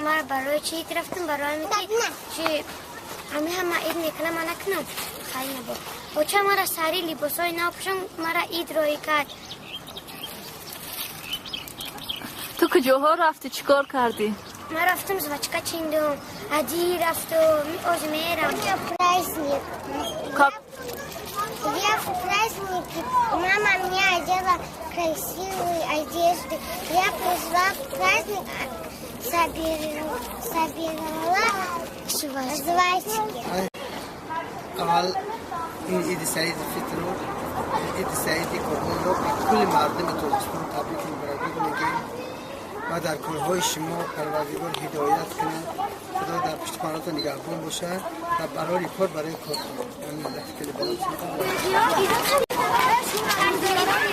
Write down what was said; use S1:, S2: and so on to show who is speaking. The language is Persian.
S1: ما برای چی رفتم برای چی همه عید میکنم من نکنم خیلی نبود و چه مرا سری لباسای نپوشم مرا عید روی کرد.
S2: تو کجاها رفتی چیکار کردی؟
S1: من رفتم زوچکا چیندم عدی رفتم از میرم پرایزنیک я праздники мама мне одела красивые одежды я пришла в праздник собирала жвачки
S3: اول این عید سعید فطر رو عید سعید قربان رو کل مردم ترکستان تبریک میگیم و در کارهای شما پروردگار هدایت کنه خدا در پشت پناهتون نگهبان باشه و برای کار کار کنه.